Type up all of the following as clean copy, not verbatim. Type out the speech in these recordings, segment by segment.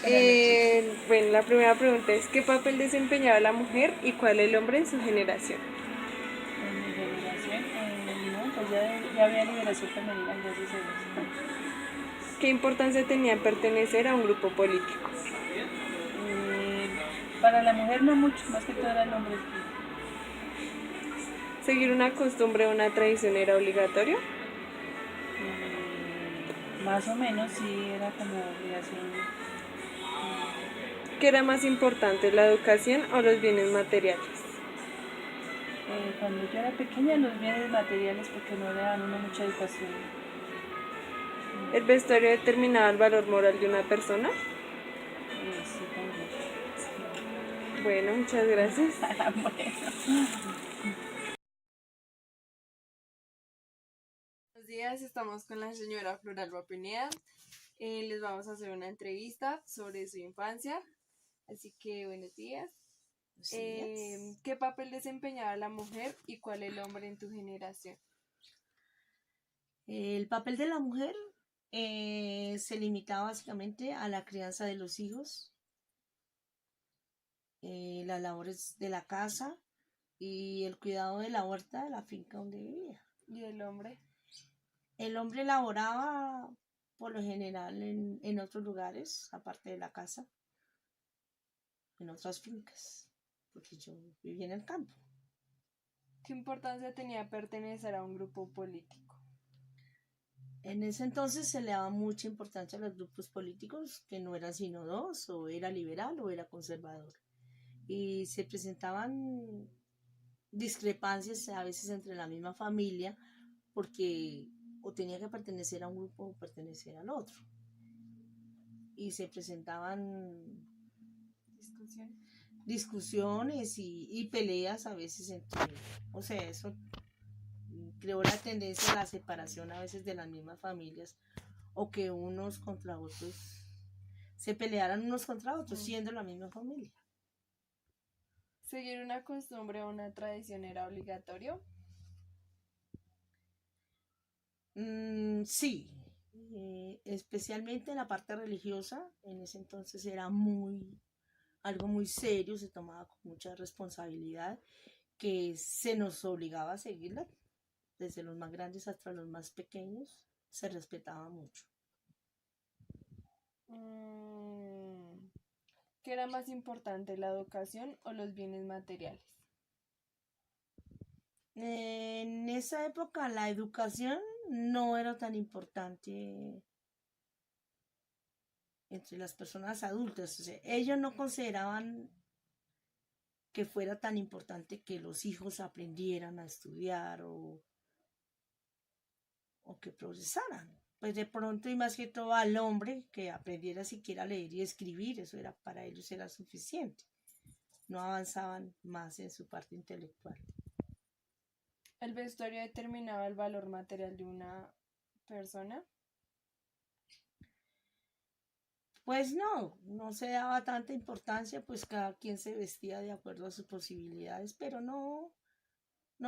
Buenas noches. Bueno, la primera pregunta es, ¿qué papel desempeñaba la mujer y cuál el hombre en su generación? En mi generación, no, pues ya había liberación femenina, gracias a Dios. ¿Qué importancia tenía pertenecer a un grupo político? Eh, para la mujer no mucho, más que todo era el hombre. ¿Seguir una costumbre o una tradición era obligatorio? Más o menos sí era como obligación. ¿Qué era más importante, la educación o los bienes materiales? Cuando yo era pequeña los bienes materiales porque no le dan a uno mucha educación. ¿El vestuario determinaba el valor moral de una persona? Sí, también. Bueno, muchas gracias. Bueno. Buenos días, estamos con la señora Floralba Pineda. Les vamos a hacer una entrevista sobre su infancia. Así que buenos días. ¿Qué papel desempeñaba la mujer y cuál el hombre en tu generación? El papel de la mujer se limitaba básicamente a la crianza de los hijos, las labores de la casa y el cuidado de la huerta de la finca donde vivía. ¿Y el hombre? El hombre laboraba por lo general en otros lugares, aparte de la casa, en otras fincas, porque yo vivía en el campo. ¿Qué importancia tenía pertenecer a un grupo político? En ese entonces se le daba mucha importancia a los grupos políticos, que no eran sino dos, o era liberal o era conservador. Y se presentaban discrepancias a veces entre la misma familia, porque o tenía que pertenecer a un grupo o pertenecer al otro. Y se presentaban discusiones y peleas a veces entre, o sea, eso creó la tendencia a la separación a veces de las mismas familias, o que unos contra otros se pelearan unos contra otros, siendo la misma familia. ¿Seguir una costumbre o una tradición era obligatorio? Sí, especialmente en la parte religiosa, en ese entonces era algo muy serio, se tomaba con mucha responsabilidad, que se nos obligaba a seguirla, desde los más grandes hasta los más pequeños, se respetaba mucho. ¿Qué era más importante, la educación o los bienes materiales? En esa época la educación no era tan importante entre las personas adultas, o sea, ellos no consideraban que fuera tan importante que los hijos aprendieran a estudiar o que progresaran. Pues de pronto y más que todo al hombre que aprendiera siquiera a leer y escribir, eso era para ellos era suficiente. No avanzaban más en su parte intelectual. ¿El vestuario determinaba el valor material de una persona? Pues no se daba tanta importancia, pues cada quien se vestía de acuerdo a sus posibilidades, pero no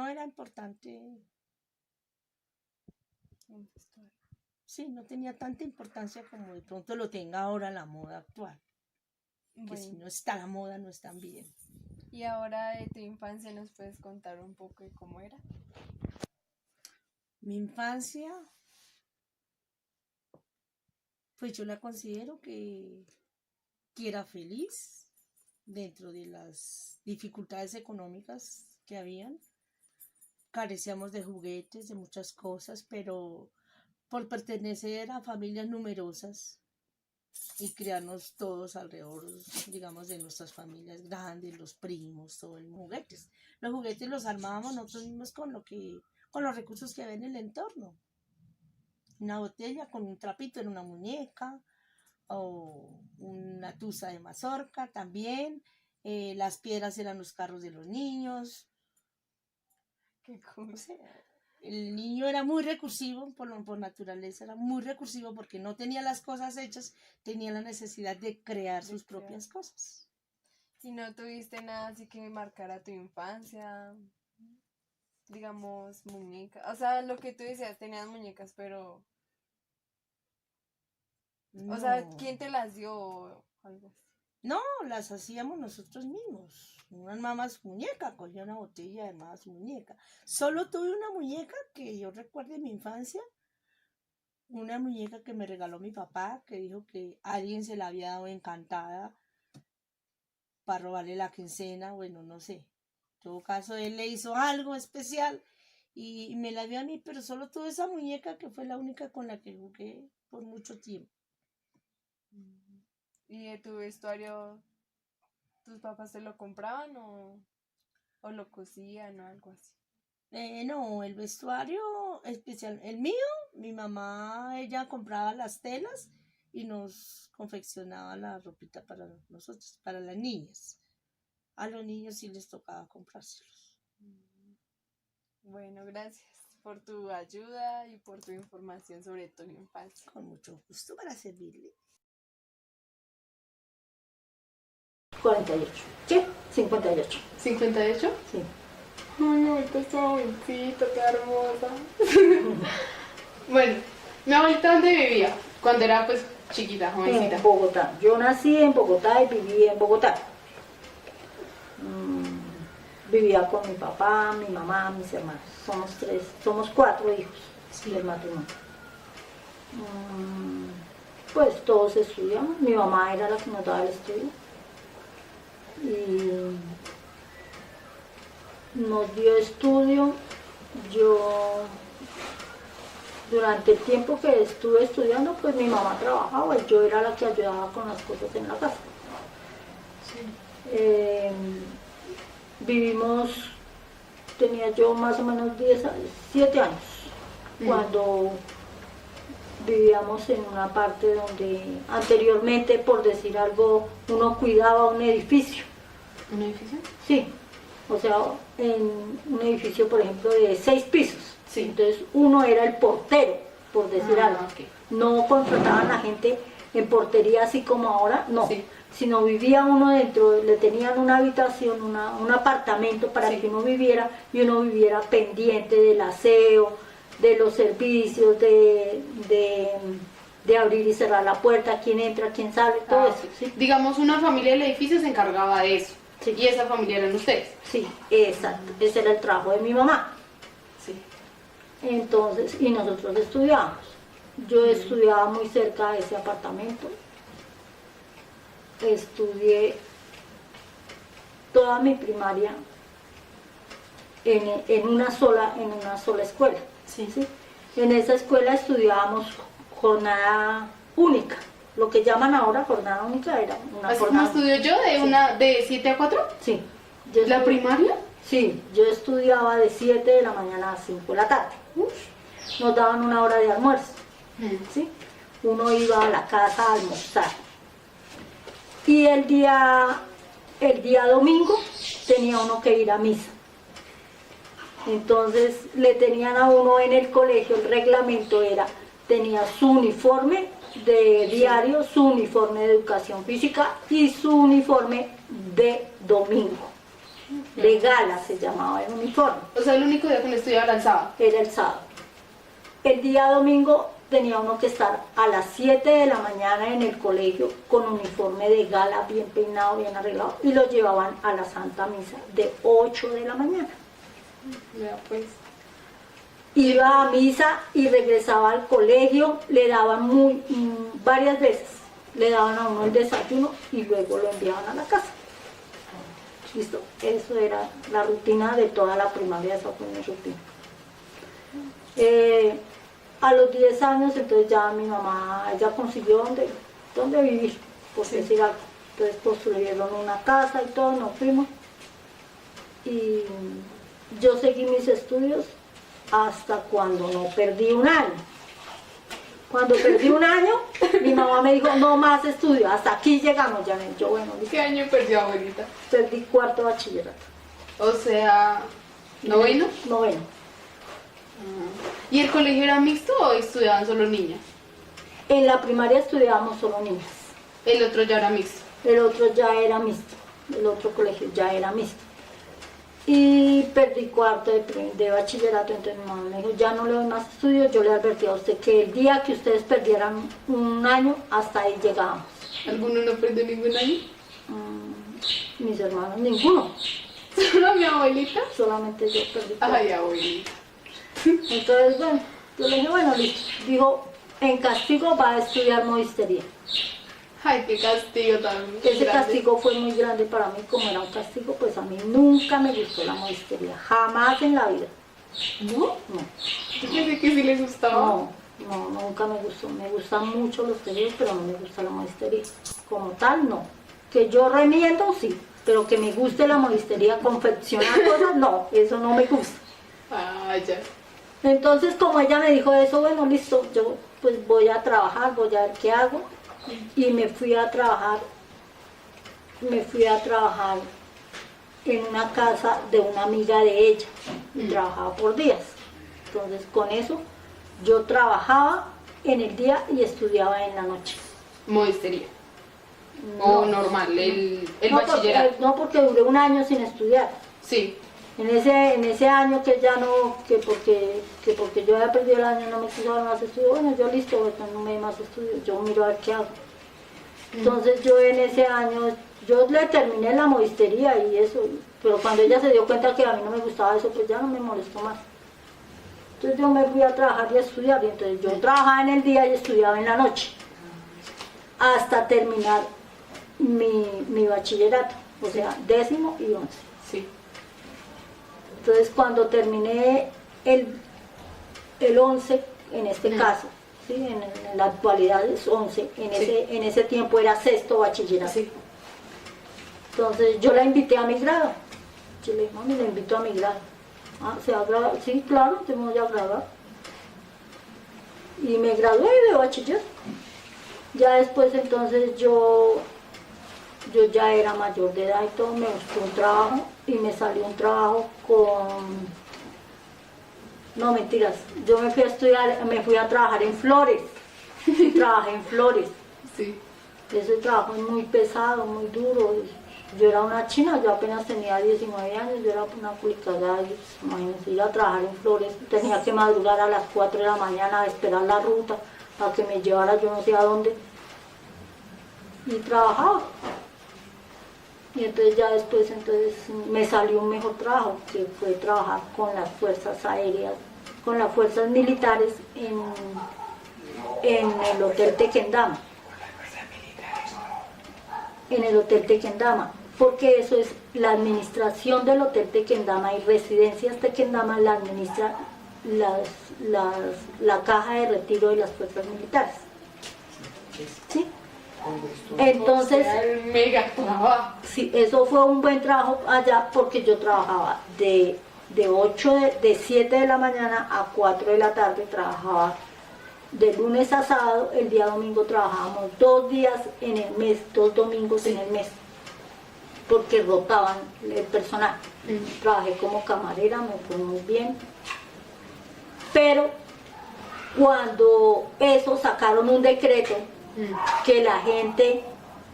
era importante. Un vestuario. Sí, no tenía tanta importancia como de pronto lo tenga ahora la moda actual. Que si Bueno, no está la moda, no están bien. y ahora de tu infancia nos puedes contar un poco de cómo era. Mi infancia, pues yo la considero que era feliz dentro de las dificultades económicas que habían. Carecíamos de juguetes, de muchas cosas, pero por pertenecer a familias numerosas y criarnos todos alrededor, digamos, de nuestras familias grandes, los primos, todos los juguetes. Los juguetes los armábamos nosotros mismos con los recursos que había en el entorno. Una botella con un trapito en una muñeca, o una tuza de mazorca también. Las piedras eran los carros de los niños. Qué cool. O sea, el niño era muy recursivo por naturaleza, era muy recursivo porque no tenía las cosas hechas, tenía la necesidad de crear sus propias cosas. ¿Y no tuviste nada así que marcara tu infancia? Digamos, muñecas. O sea, lo que tú decías, tenías muñecas, pero... O sea, No, ¿quién te las dio? algo así. No, las hacíamos nosotros mismos. Una mamás muñeca, cogía una botella de más muñeca. Solo tuve una muñeca que yo recuerdo en mi infancia, una muñeca que me regaló mi papá, que dijo que alguien se la había dado encantada para robarle la quincena, bueno, no sé. En todo caso, él le hizo algo especial y me la dio a mí, pero solo tuve esa muñeca que fue la única con la que jugué por mucho tiempo. ¿Y de tu vestuario, tus papás te lo compraban o lo cosían o algo así? No, el vestuario especial, el mío, mi mamá, ella compraba las telas y nos confeccionaba la ropita para nosotros, para las niñas. A los niños sí les tocaba comprárselos. Bueno, gracias por tu ayuda y por tu información sobre tu infancia. Con mucho gusto para servirle. 48. ¿Qué? 58. ¿58? Sí. Ay, ahorita está jovencita, qué hermosa. Bueno, ¿mi abuelita dónde vivía? Cuando era pues chiquita, jovencita. En Bogotá. Yo nací en Bogotá y viví en Bogotá. Vivía con mi papá, mi mamá, mis hermanos. Somos 4 hijos del matrimonio. Pues todos estudiamos. Mi mamá era la que nos daba el estudio. Y nos dio estudio. Yo, durante el tiempo que estuve estudiando, pues mi mamá trabajaba y yo era la que ayudaba con las cosas en la casa. Vivimos, tenía yo más o menos 7 años, cuando vivíamos en una parte donde anteriormente, por decir algo, uno cuidaba un edificio. ¿Un edificio? Sí, o sea, en un edificio, por ejemplo, de 6 pisos. Sí. Entonces uno era el portero, por decir algo. Okay. No contrataban a la gente en portería así como ahora, no. Sí. Sino vivía uno dentro, le tenían una habitación, un apartamento para Sí. que uno viviera y uno viviera pendiente del aseo, de los servicios, de abrir y cerrar la puerta, quién entra, quién sale, todo eso. ¿Sí? Digamos, una familia del edificio se encargaba de eso. Sí. Y esa familia eran ustedes. Sí, exacto. Ese era el trabajo de mi mamá. Sí. Entonces, y nosotros estudiábamos. Yo estudiaba muy cerca de ese apartamento. Estudié toda mi primaria en una sola escuela. Sí. ¿Sí? En esa escuela estudiábamos jornada única. Lo que llaman ahora jornada única era una ¿Así como jornada. estudio yo de 7 a 4? Sí. ¿La primaria? Sí, yo estudiaba de 7 de la mañana a 5 de la tarde. Nos daban una hora de almuerzo. ¿Sí? Uno iba a la casa a almorzar. Y el día domingo tenía uno que ir a misa. Entonces le tenían a uno en el colegio, el reglamento tenía su uniforme de diario, su uniforme de educación física y su uniforme de domingo. De gala se llamaba el uniforme. O sea, el único día que no estudiaba era el sábado. Era el sábado. El día domingo tenía uno que estar a las 7 de la mañana en el colegio con uniforme de gala, bien peinado, bien arreglado, y lo llevaban a la Santa Misa de 8 de la mañana. Ya, pues. Iba a misa y regresaba al colegio, le daban varias veces, le daban a uno el desayuno y luego lo enviaban a la casa. ¿Listo? Eso era la rutina de toda la primaria, esa fue mi rutina. A los 10 años, entonces ya mi mamá, ella consiguió dónde vivir, por decir algo. Entonces construyeron una casa y todo, nos fuimos. Y yo seguí mis estudios hasta cuando no perdí un año. Cuando perdí un año, mi mamá me dijo, no más estudio, hasta aquí llegamos, Janet. Yo, bueno, listo. ¿Qué año perdió, abuelita? Perdí 4º bachillerato. O sea, ¿noveno? Noveno. ¿Y el colegio era mixto o estudiaban solo niñas? En la primaria estudiábamos solo niñas. El otro ya era mixto. El otro ya era mixto. El otro colegio ya era mixto. Y perdí 4º de bachillerato, entonces mi mamá me dijo, ya no le doy más estudios. Yo le advertí a usted que el día que ustedes perdieran un año, hasta ahí llegábamos. ¿Alguno no perdió ningún año? Mis hermanos, ninguno. ¿Solo mi abuelita? Solamente yo perdí. Ay, abuelita. Entonces, bueno, yo le dije, bueno, listo. Dijo, en castigo va a estudiar modistería. Ay, qué castigo tan Ese grande. castigo fue muy grande para mí, como era un castigo, pues a mí nunca me gustó la modistería, jamás en la vida. ¿No? No, Yo pensé que sí le gustaba. nunca me gustó. Me gustan mucho los tejidos, pero no me gusta la modistería. Como tal, no. Que yo remiendo, sí, pero que me guste la modistería, confeccionar cosas, no, eso no me gusta. Ah, ya. Entonces, como ella me dijo eso, bueno, listo, yo pues voy a trabajar, voy a ver qué hago. Y me fui a trabajar en una casa de una amiga de ella. Y trabajaba por días. Entonces, con eso, yo trabajaba en el día y estudiaba en la noche. Modistería. No, O normal, el no, bachillerato. porque duré un año sin estudiar. Sí. En ese año que ya no, porque yo había perdido el año, no me quiso dar más estudio, bueno, yo listo, pues, no me di más estudio, yo miro a ver qué hago. Entonces yo en ese año, yo le terminé la modistería y eso, pero cuando ella se dio cuenta que a mí no me gustaba eso, pues ya no me molestó más. Entonces yo me fui a trabajar y a estudiar, y entonces yo trabajaba en el día y estudiaba en la noche, hasta terminar mi bachillerato, o sea, 10º y 11. Sí. Entonces cuando terminé el 11, en este caso, ¿sí? en la actualidad es 11, en ese tiempo era 6º bachillerato. Sí. Entonces yo la invité a mi grado. Yo le dije, mami, la invito a mi grado. Ah, ¿se va a graduar? Sí, claro, te voy a graduar. Y me gradué de bachiller. Ya después entonces yo ya era mayor de edad y todo, me busqué un trabajo y me salió un trabajo no, mentiras, yo me fui a estudiar, me fui a trabajar en Flores, y trabajé en Flores. Sí. Ese trabajo es muy pesado, muy duro. Yo era una china, yo apenas tenía 19 años, yo era una culicagada, imagínense, ir a trabajar en Flores, tenía que madrugar a las 4 de la mañana a esperar la ruta para que me llevara yo no sé a dónde. Y trabajaba. Y entonces ya después me salió un mejor trabajo, que fue trabajar con las fuerzas aéreas, con las fuerzas militares en el Hotel Tequendama. En el Hotel Tequendama, porque eso es la administración del Hotel Tequendama y Residencias Tequendama la administra la caja de retiro de las fuerzas militares. ¿Sí? Entonces, Mega trabajo. sí, eso fue un buen trabajo allá porque yo trabajaba de 7 de la mañana a 4 de la tarde, trabajaba de lunes a sábado, el día domingo trabajábamos 2 días en el mes, 2 domingos en el mes, porque rotaban el personal. Trabajé como camarera, me fue muy bien, pero cuando eso sacaron un decreto que la gente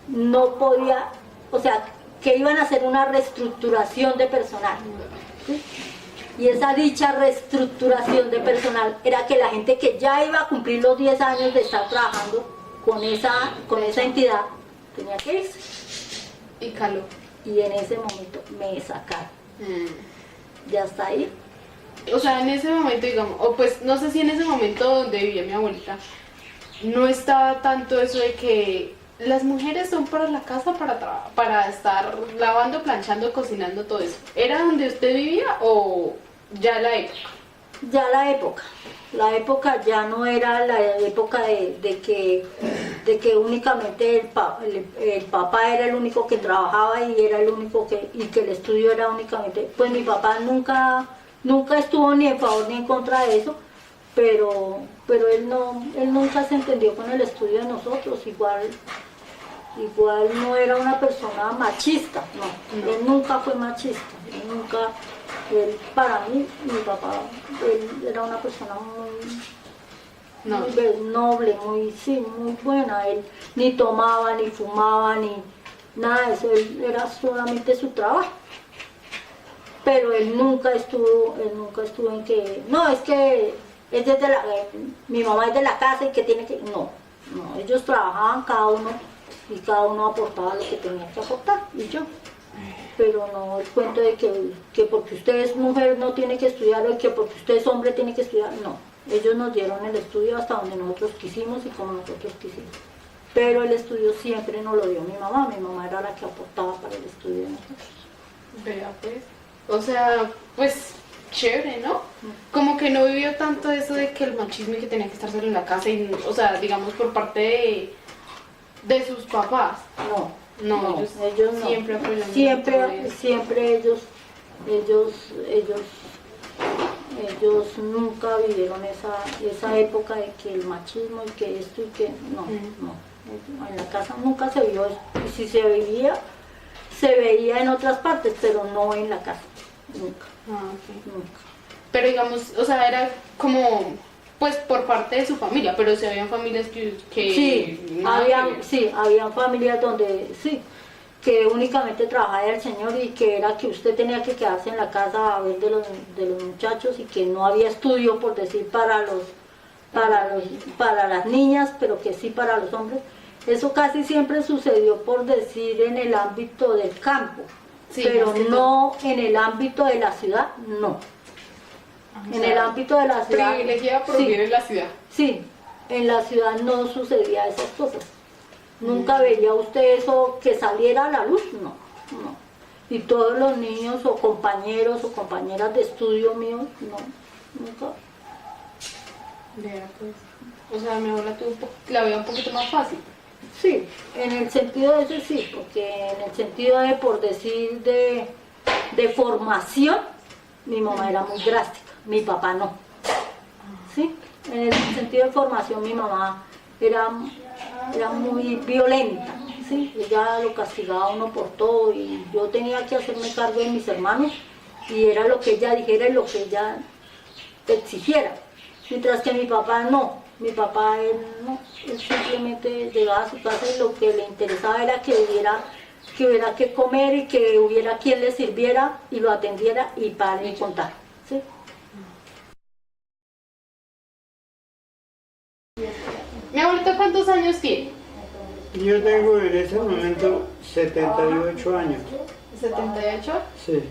no podía, o sea, que iban a hacer una reestructuración de personal. ¿Sí? Y esa dicha reestructuración de personal era que la gente que ya iba a cumplir los 10 años de estar trabajando con esa entidad tenía que irse. Y caló. Y en ese momento me sacaron. Ya está ahí. O sea, en ese momento, digamos, o pues no sé si en ese momento donde vivía mi abuelita, no estaba tanto eso de que las mujeres son para la casa, para estar lavando, planchando, cocinando, todo eso. ¿Era donde usted vivía o ya la época? Ya la época ya no era la época de que únicamente el papá era el único que trabajaba y era el único que el estudio era únicamente, pues mi papá nunca estuvo ni en favor ni en contra de eso, pero él nunca se entendió con el estudio de nosotros, igual no era una persona machista, no. Él nunca fue machista, él para mí, mi papá, él era una persona muy noble, muy buena, él ni tomaba, ni fumaba, ni nada de eso, él era solamente su trabajo. Pero él nunca estuvo en que, no, es que es mi mamá es de la casa y que tiene que, no, ellos trabajaban cada uno y cada uno aportaba lo que tenía que aportar, y yo. Pero no el cuento de que porque usted es mujer no tiene que estudiar o que porque usted es hombre tiene que estudiar, no. Ellos nos dieron el estudio hasta donde nosotros quisimos y como nosotros quisimos. Pero el estudio siempre nos lo dio mi mamá era la que aportaba para el estudio de nosotros. Vea, pues. O sea, pues chévere, ¿no? Como que no vivió tanto eso de que el machismo y que tenía que estar solo en la casa, y, o sea, digamos por parte de sus papás. No, ellos no. Siempre apoyan. Siempre ellos nunca vivieron esa época de que el machismo y que esto y que no. En la casa nunca se vio eso. Y si se veía en otras partes, pero no en la casa. Nunca. Nunca. Pero digamos, o sea, era como, pues por parte de su familia, pero se habían familias que habían familias donde que únicamente trabajaba el señor y que era que usted tenía que quedarse en la casa a ver de los muchachos y que no había estudio, por decir, para las niñas, pero que sí para los hombres. Eso casi siempre sucedió, por decir, en el ámbito del campo, pero no en el ámbito de la ciudad, no. En el ámbito de la ciudad. Privilegiada por vivir en la ciudad. Sí, en la ciudad no sucedía esas cosas. Nunca veía usted eso que saliera a la luz, no. Y todos los niños o compañeros o compañeras de estudio míos, no, nunca. Vea, pues. O sea, mejor la veo un poquito más fácil. Sí, en el sentido de eso sí, porque en el sentido de, por decir, de formación, mi mamá era muy drástica, mi papá no. ¿Sí? En el sentido de formación, mi mamá era muy violenta, ¿sí? Ella lo castigaba a uno por todo y yo tenía que hacerme cargo de mis hermanos y era lo que ella dijera y lo que ella exigiera. Mientras que mi papá no. Mi papá, él simplemente llegaba a su casa y lo que le interesaba era que hubiera que comer y que hubiera quien le sirviera y lo atendiera y para de contar. ¿Sí? Mi abuelito, ¿cuántos años tiene? Yo tengo en ese momento 78 años. ¿78? Sí.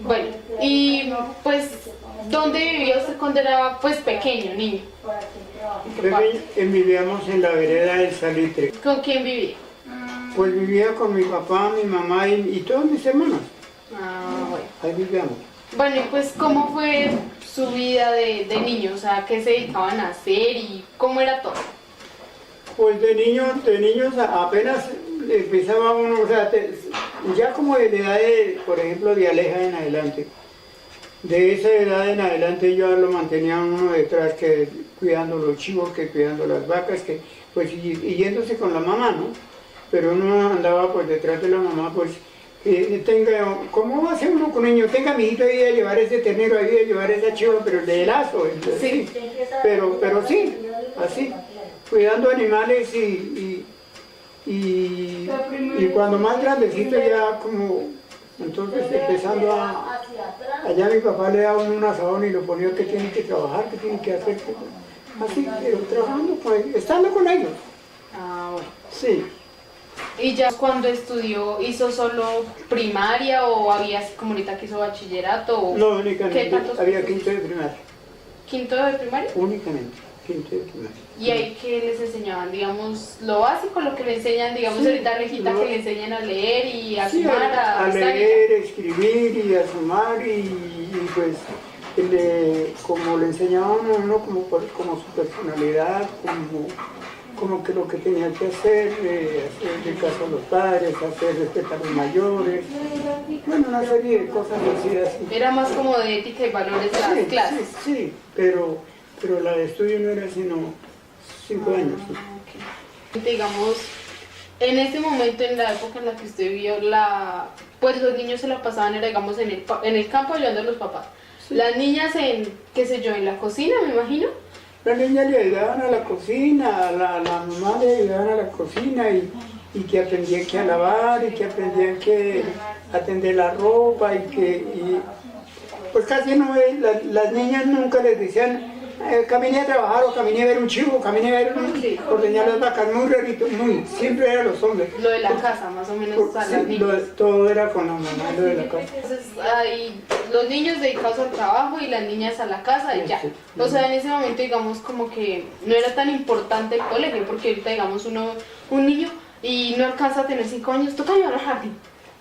Bueno, y pues, ¿dónde vivía usted cuando era pues pequeño, niño? ¿En qué parte? Vivíamos en la vereda del Salitre. ¿Con quién vivía? Pues vivía con mi papá, mi mamá y todos mis hermanos. Bueno. Ahí vivíamos. Bueno, y pues, ¿cómo fue su vida de niño? O sea, ¿qué se dedicaban a hacer y cómo era todo? Pues de niños apenas empezaba uno, o sea, ya como de la edad de, por ejemplo, de Aleja en adelante. De esa edad en adelante ya lo mantenía uno detrás, que cuidando los chivos, que cuidando las vacas, que pues y yéndose con la mamá, ¿no? Pero uno andaba pues detrás de la mamá, pues ¿cómo va a ser uno con niño? Tenga, mijito, ahí a llevar ese ternero, ahí a llevar esa chiva, pero el de lazo, sí. Pero sí, así, cuidando animales y cuando más grandecito ya como, entonces empezando allá mi papá le daba un asadón y lo ponía que tiene que trabajar, que tiene que hacer, así, trabajando con ellos, estando con ellos. Bueno. Sí. ¿Y ya cuando estudió, hizo solo primaria o había así como ahorita que hizo bachillerato? O No, únicamente, tantos había cursos? quinto de primaria. ¿Quinto de primaria? Únicamente, quinto de primaria. ¿Y ahí qué les enseñaban? Digamos, lo básico, lo que le enseñan, digamos, Sí, ahorita Regita, que le enseñan a leer y a Sí, sumar, a estar y- leer, escribir y a sumar y pues como le enseñaban a uno como su personalidad, como que lo que tenía que hacer, hacer caso a los padres, hacer respetar a los mayores, bueno, una serie de cosas así. Era más como de ética y valores las clases. Sí, pero la de estudio no era sino 5 años. ¿Sí? Ok. Digamos, en ese momento, en la época en la que usted vio pues los niños se la pasaban, era, digamos, en el campo ayudando a los papás. Sí. Las niñas en, qué sé yo, en la cocina, me imagino. Las niñas le ayudaban a la cocina, la mamá le ayudaban a la cocina y que aprendían que a lavar y que aprendían que a tender la ropa pues casi no, las niñas nunca les decían, caminé a trabajar o caminé a ver un chivo, caminé a ver ordeñar las vacas, muy rarito, muy, siempre eran los hombres. Lo de la casa, más o menos, a Sí, las niñas. todo era con la mamá, lo de la casa. Entonces, hay los niños dedicados al trabajo y las niñas a la casa y ya. Sí. O sea, en ese momento, digamos, como que no era tan importante el colegio, porque ahorita, digamos, un niño y no alcanza a tener 5 años, toca llevarlo al jardín.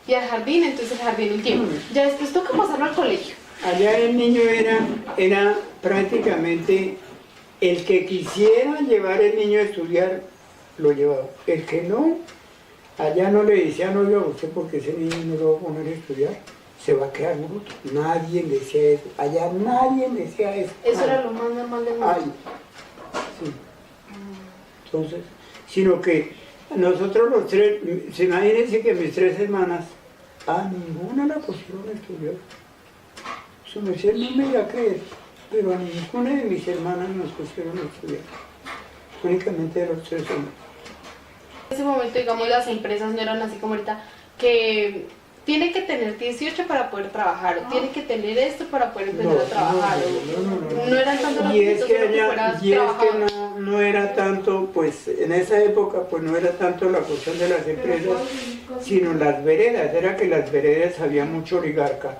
Y al jardín, entonces el jardín un tiempo. Ya después toca pasarlo al colegio. Allá el niño era prácticamente el que quisiera llevar el niño a estudiar, lo llevaba. El que no, allá no le decían, oiga, usted porque ese niño no lo va a poner a estudiar, se va a quedar bruto. Nadie decía eso. Allá nadie decía eso. Eso era lo más normal del mundo. Ay, sí. Entonces, sino que nosotros los tres, imagínense que mis 3 hermanas, a ninguna la pusieron a estudiar. Su merced no me iba a creer, pero a ninguna de mis hermanas nos pusieron a estudiar. Únicamente a los 3 hombres. En ese momento, digamos, las empresas no eran así como ahorita, que tiene que tener 18 para poder trabajar, o tiene que tener esto para poder empezar a trabajar. No eran tanto los Y es que requisitos, allá, sino y es fueras que no era tanto, pues en esa época, pues no era tanto la cuestión de las empresas, sino las veredas. Era que las veredas había mucho oligarca,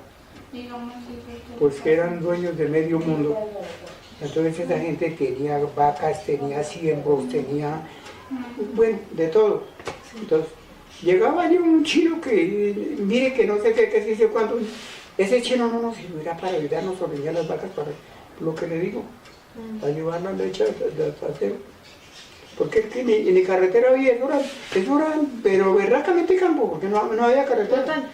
pues que eran dueños de medio mundo. Entonces esa gente tenía vacas, tenía ciervos, tenía, bueno, de todo. Entonces llegaba allí un chino que, mire que no sé qué, que sí sé cuánto, ese chino no nos sirviera para ayudarnos a ordeñar las vacas, para lo que le digo, a llevar la leche al trasero. Porque es que ni carretera había, eso era, pero verdaderamente campo, porque no había carretera.